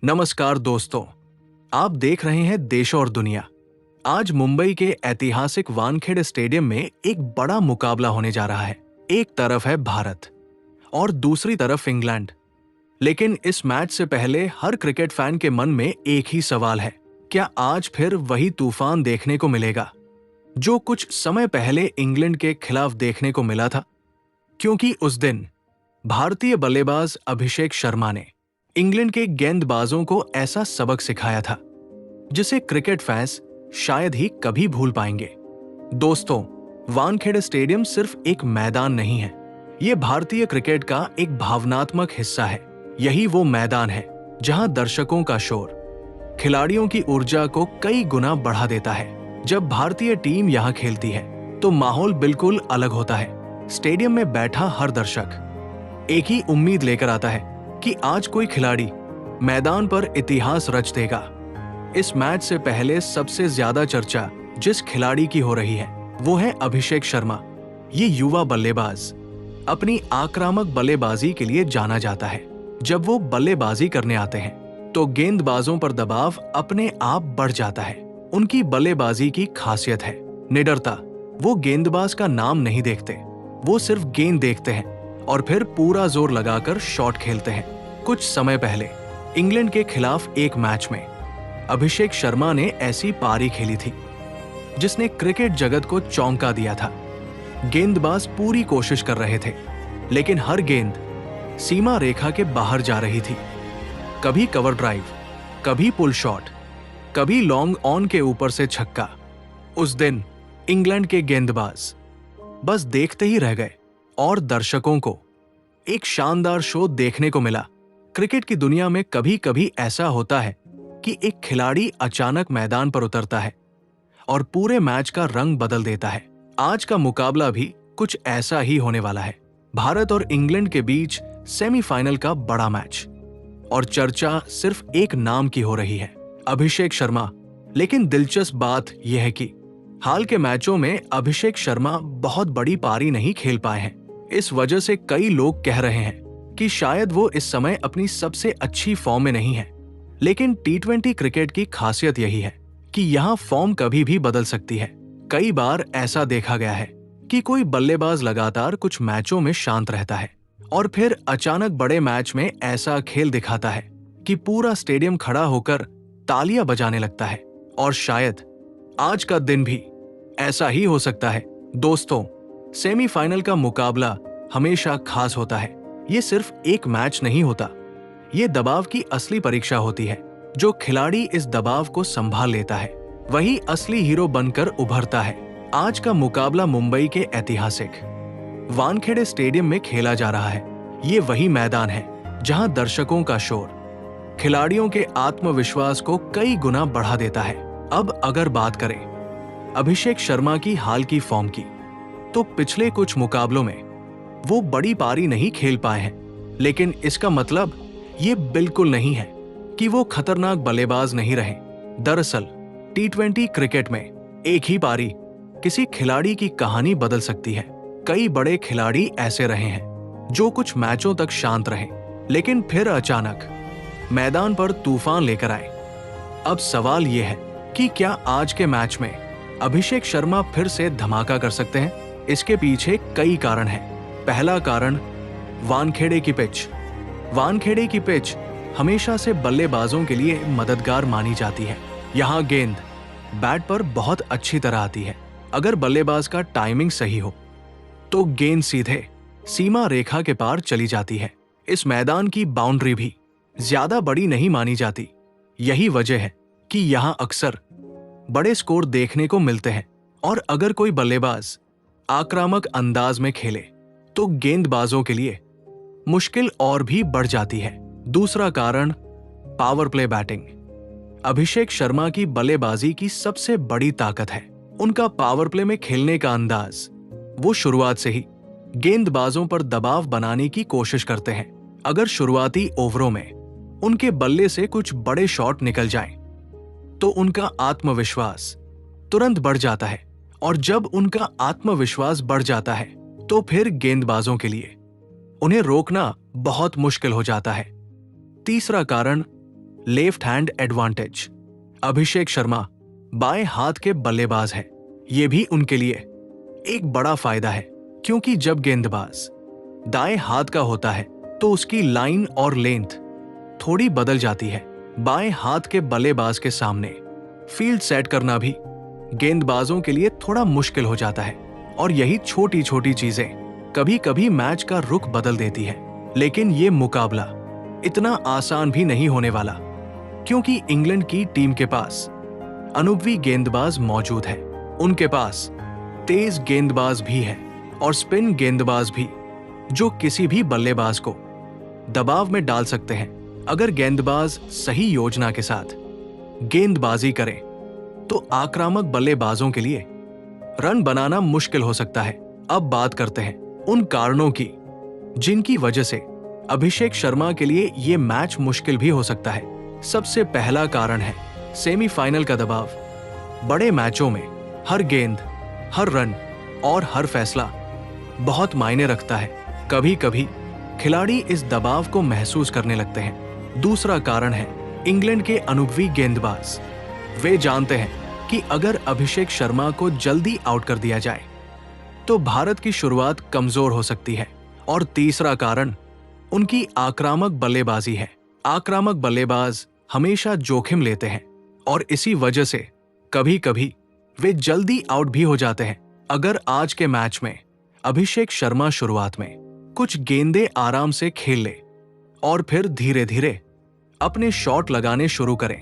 नमस्कार दोस्तों, आप देख रहे हैं देश और दुनिया। आज मुंबई के ऐतिहासिक वानखेड़े स्टेडियम में एक बड़ा मुकाबला होने जा रहा है। एक तरफ है भारत और दूसरी तरफ इंग्लैंड। लेकिन इस मैच से पहले हर क्रिकेट फैन के मन में एक ही सवाल है, क्या आज फिर वही तूफान देखने को मिलेगा जो कुछ समय पहले इंग्लैंड के खिलाफ देखने को मिला था? क्योंकि उस दिन भारतीय बल्लेबाज अभिषेक शर्मा ने इंग्लैंड के गेंदबाजों को ऐसा सबक सिखाया था जिसे क्रिकेट फैंस शायद ही कभी भूल पाएंगे। दोस्तों, वानखेड़े स्टेडियम सिर्फ एक मैदान नहीं है, ये भारतीय क्रिकेट का एक भावनात्मक हिस्सा है। यही वो मैदान है जहां दर्शकों का शोर खिलाड़ियों की ऊर्जा को कई गुना बढ़ा देता है। जब भारतीय टीम यहां खेलती है तो माहौल बिल्कुल अलग होता है। स्टेडियम में बैठा हर दर्शक एक ही उम्मीद लेकर आता है कि आज कोई खिलाड़ी मैदान पर इतिहास रच देगा। इस मैच से पहले सबसे ज्यादा चर्चा जिस खिलाड़ी की हो रही है वो है अभिषेक शर्मा। ये युवा बल्लेबाज अपनी आक्रामक बल्लेबाजी के लिए जाना जाता है। जब वो बल्लेबाजी करने आते हैं तो गेंदबाजों पर दबाव अपने आप बढ़ जाता है। उनकी बल्लेबाजी की खासियत है निडरता। वो गेंदबाज का नाम नहीं देखते, वो सिर्फ गेंद देखते हैं और फिर पूरा जोर लगाकर शॉट खेलते हैं। कुछ समय पहले इंग्लैंड के खिलाफ एक मैच में अभिषेक शर्मा ने ऐसी पारी खेली थी जिसने क्रिकेट जगत को चौंका दिया था। गेंदबाज पूरी कोशिश कर रहे थे लेकिन हर गेंद सीमा रेखा के बाहर जा रही थी। कभी कवर ड्राइव, कभी पुल शॉट, कभी लॉन्ग ऑन के ऊपर से छक्का। उस दिन इंग्लैंड के गेंदबाज बस देखते ही रह गए और दर्शकों को एक शानदार शो देखने को मिला। क्रिकेट की दुनिया में कभी कभी ऐसा होता है कि एक खिलाड़ी अचानक मैदान पर उतरता है और पूरे मैच का रंग बदल देता है। आज का मुकाबला भी कुछ ऐसा ही होने वाला है। भारत और इंग्लैंड के बीच सेमीफाइनल का बड़ा मैच और चर्चा सिर्फ एक नाम की हो रही है, अभिषेक शर्मा। लेकिन दिलचस्प बात यह है कि हाल के मैचों में अभिषेक शर्मा बहुत बड़ी पारी नहीं खेल पाए हैं। इस वजह से कई लोग कह रहे हैं कि शायद वो इस समय अपनी सबसे अच्छी फॉर्म में नहीं है। लेकिन टी20 क्रिकेट की खासियत यही है कि यहाँ फॉर्म कभी भी बदल सकती है। कई बार ऐसा देखा गया है कि कोई बल्लेबाज लगातार कुछ मैचों में शांत रहता है और फिर अचानक बड़े मैच में ऐसा खेल दिखाता है कि पूरा स्टेडियम खड़ा होकर तालियां बजाने लगता है। और शायद आज का दिन भी ऐसा ही हो सकता है। दोस्तों, सेमीफाइनल का मुकाबला हमेशा खास होता है। ये सिर्फ एक मैच नहीं होता, ये दबाव की असली परीक्षा होती है। जो खिलाड़ी इस दबाव को संभाल लेता है वही असली हीरो बनकर उभरता है। आज का मुकाबला मुंबई के ऐतिहासिक वानखेड़े स्टेडियम में खेला जा रहा है। ये वही मैदान है जहां दर्शकों का शोर खिलाड़ियों के आत्मविश्वास को कई गुना बढ़ा देता है। अब अगर बात करें अभिषेक शर्मा की हाल की फॉर्म की, तो पिछले कुछ मुकाबलों में वो बड़ी पारी नहीं खेल पाए हैं। लेकिन इसका मतलब ये बिल्कुल नहीं है कि वो खतरनाक बल्लेबाज नहीं रहे। दरअसल टी20 क्रिकेट में एक ही पारी किसी खिलाड़ी की कहानी बदल सकती है। कई बड़े खिलाड़ी ऐसे रहे हैं जो कुछ मैचों तक शांत रहे लेकिन फिर अचानक मैदान पर तूफान लेकर आए। अब सवाल यह है कि क्या आज के मैच में अभिषेक शर्मा फिर से धमाका कर सकते हैं? इसके पीछे कई कारण हैं। पहला कारण वानखेड़े की पिच। वानखेड़े की पिच हमेशा से बल्लेबाजों के लिए मददगार मानी जाती है। यहाँ गेंद बैट पर बहुत अच्छी तरह आती है। अगर बल्लेबाज का टाइमिंग सही हो तो गेंद सीधे सीमा रेखा के पार चली जाती है। इस मैदान की बाउंड्री भी ज्यादा बड़ी नहीं मानी जाती। यही वजह है कि यहाँ अक्सर बड़े स्कोर देखने को मिलते हैं। और अगर कोई बल्लेबाज आक्रामक अंदाज में खेले तो गेंदबाजों के लिए मुश्किल और भी बढ़ जाती है। दूसरा कारण power play batting. Abhishek Sharma की बल्लेबाजी की सबसे बड़ी ताकत है उनका पावर प्ले में खेलने का अंदाज। वो शुरुआत से ही गेंदबाजों पर दबाव बनाने की कोशिश करते हैं। अगर शुरुआती ओवरों में उनके बल्ले से कुछ बड़े शॉट निकल जाएं, तो उनका आत्मविश्वास तुरंत बढ़ जाता है। और जब उनका आत्मविश्वास बढ़ जाता है तो फिर गेंदबाजों के लिए उन्हें रोकना बहुत मुश्किल हो जाता है। तीसरा कारण left hand advantage. Abhishek Sharma बाएं हाथ के बल्लेबाज हैं। ये भी उनके लिए एक बड़ा फायदा है, क्योंकि जब गेंदबाज दाएं हाथ का होता है तो उसकी लाइन और लेंथ थोड़ी बदल जाती है। बाएं हाथ के बल्लेबाज के सामने फील्ड सेट करना भी गेंदबाजों के लिए थोड़ा मुश्किल हो जाता है, और यही छोटी छोटी चीजें कभी कभी मैच का रुख बदल देती है। लेकिन ये मुकाबला इतना आसान भी नहीं होने वाला, क्योंकि इंग्लैंड की टीम के पास अनुभवी गेंदबाज मौजूद है। उनके पास तेज गेंदबाज भी है और स्पिन गेंदबाज भी, जो किसी भी बल्लेबाज को दबाव में डाल सकते हैं। अगर गेंदबाज सही योजना के साथ गेंदबाजी करें तो आक्रामक बल्लेबाजों के लिए रन बनाना मुश्किल हो सकता है। अब बात करते हैं उन कारणों की जिनकी वजह से अभिषेक शर्मा के लिए ये मैच मुश्किल भी हो सकता है। सबसे पहला कारण है सेमीफाइनल का दबाव। बड़े मैचों में हर गेंद, हर रन और हर फैसला बहुत मायने रखता है। कभी कभी खिलाड़ी इस दबाव को महसूस करने लगते हैं। दूसरा कारण है इंग्लैंड के अनुभवी गेंदबाज। वे जानते हैं कि अगर अभिषेक शर्मा को जल्दी आउट कर दिया जाए तो भारत की शुरुआत कमजोर हो सकती है। और तीसरा कारण उनकी आक्रामक बल्लेबाजी है। आक्रामक बल्लेबाज हमेशा जोखिम लेते हैं और इसी वजह से कभी कभी वे जल्दी आउट भी हो जाते हैं। अगर आज के मैच में अभिषेक शर्मा शुरुआत में कुछ गेंदें आराम से खेल ले और फिर धीरे धीरे अपने शॉट लगाने शुरू करें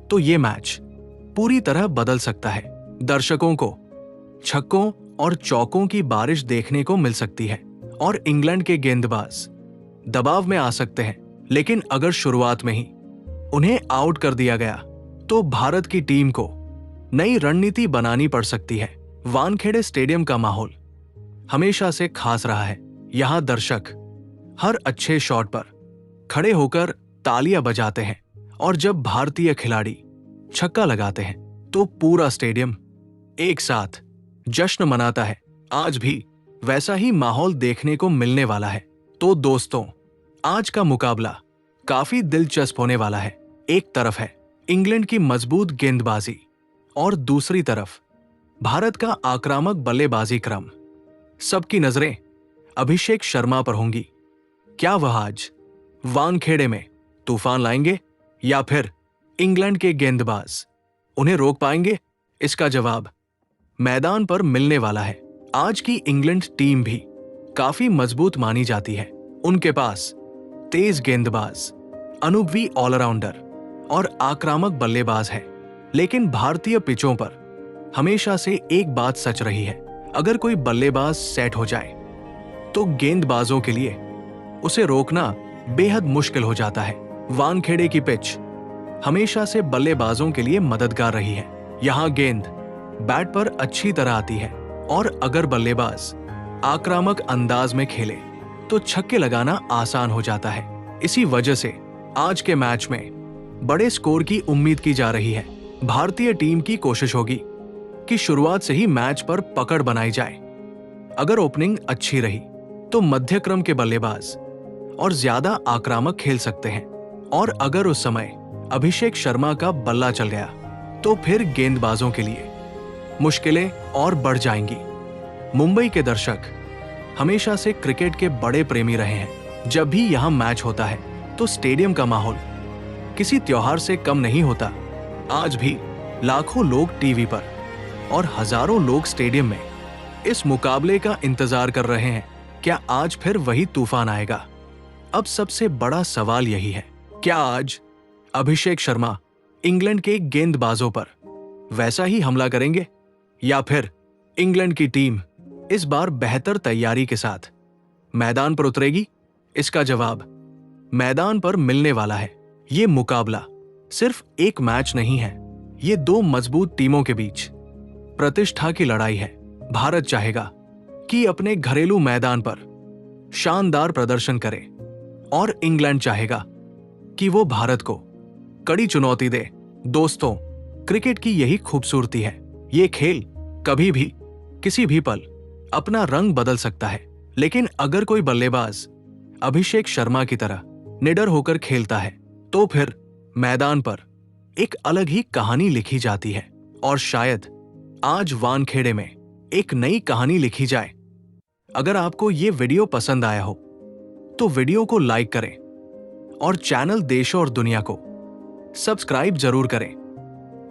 तो ये मैच पूरी तरह बदल सकता है। दर्शकों को छक्कों और चौकों की बारिश देखने को मिल सकती है और इंग्लैंड के गेंदबाज दबाव में आ सकते हैं। लेकिन अगर शुरुआत में ही उन्हें आउट कर दिया गया तो भारत की टीम को नई रणनीति बनानी पड़ सकती है। वानखेड़े स्टेडियम का माहौल हमेशा से खास रहा है। यहां दर्शक हर अच्छे शॉट पर खड़े होकर तालियां बजाते हैं और जब भारतीय खिलाड़ी छक्का लगाते हैं तो पूरा स्टेडियम एक साथ जश्न मनाता है। आज भी वैसा ही माहौल देखने को मिलने वाला है। तो दोस्तों, आज का मुकाबला काफी दिलचस्प होने वाला है। एक तरफ है इंग्लैंड की मजबूत गेंदबाजी और दूसरी तरफ भारत का आक्रामक बल्लेबाजी क्रम। सबकी नजरें अभिषेक शर्मा पर होंगी। क्या वह आज वानखेड़े में तूफान लाएंगे या फिर इंग्लैंड के गेंदबाज उन्हें रोक पाएंगे? इसका जवाब मैदान पर मिलने वाला है। आज की इंग्लैंड टीम भी काफी मजबूत मानी जाती है। उनके पास तेज गेंदबाज, अनुभवी ऑलराउंडर और आक्रामक बल्लेबाज है। लेकिन भारतीय पिचों पर हमेशा से एक बात सच रही है, अगर कोई बल्लेबाज सेट हो जाए तो गेंदबाजों के लिए उसे रोकना बेहद मुश्किल हो जाता है। वानखेड़े की पिच हमेशा से बल्लेबाजों के लिए मददगार रही है। यहाँ गेंद बैट पर अच्छी तरह आती है और अगर बल्लेबाज आक्रामक अंदाज में खेले तो छक्के लगाना आसान हो जाता है। इसी वजह से आज के मैच में बड़े स्कोर की उम्मीद की जा रही है। भारतीय टीम की कोशिश होगी कि शुरुआत से ही मैच पर पकड़ बनाई जाए। अगर ओपनिंग अच्छी रही तो मध्य क्रम के बल्लेबाज और ज्यादा आक्रामक खेल सकते हैं, और अगर उस समय अभिषेक शर्मा का बल्ला चल गया तो फिर गेंदबाजों के लिए मुश्किलें और बढ़ जाएंगी। मुंबई के दर्शक हमेशा से क्रिकेट के बड़े प्रेमी रहे हैं। जब भी यहां मैच होता है तो स्टेडियम का माहौल किसी त्योहार से कम नहीं होता। आज भी लाखों लोग टीवी पर और हजारों लोग स्टेडियम में इस मुकाबले का इंतजार कर रहे हैं। क्या आज फिर वही तूफान आएगा? अब सबसे बड़ा सवाल यही है, क्या आज अभिषेक शर्मा इंग्लैंड के गेंदबाजों पर वैसा ही हमला करेंगे या फिर इंग्लैंड की टीम इस बार बेहतर तैयारी के साथ मैदान पर उतरेगी? इसका जवाब मैदान पर मिलने वाला है। ये मुकाबला सिर्फ एक मैच नहीं है, ये दो मजबूत टीमों के बीच प्रतिष्ठा की लड़ाई है। भारत चाहेगा कि अपने घरेलू मैदान पर शानदार प्रदर्शन करे और इंग्लैंड चाहेगा कि वो भारत को कड़ी चुनौती दे। दोस्तों, क्रिकेट की यही खूबसूरती है। ये खेल कभी भी किसी भी पल अपना रंग बदल सकता है, लेकिन अगर कोई बल्लेबाज अभिषेक शर्मा की तरह निडर होकर खेलता है तो फिर मैदान पर एक अलग ही कहानी लिखी जाती है और शायद आज वानखेड़े में एक नई कहानी लिखी जाए। अगर आपको ये वीडियो पसंद आया हो तो वीडियो को लाइक करें और चैनल देश और दुनिया को सब्सक्राइब जरूर करें,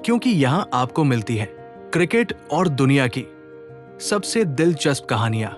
क्योंकि यहां आपको मिलती है क्रिकेट और दुनिया की सबसे दिलचस्प कहानियां।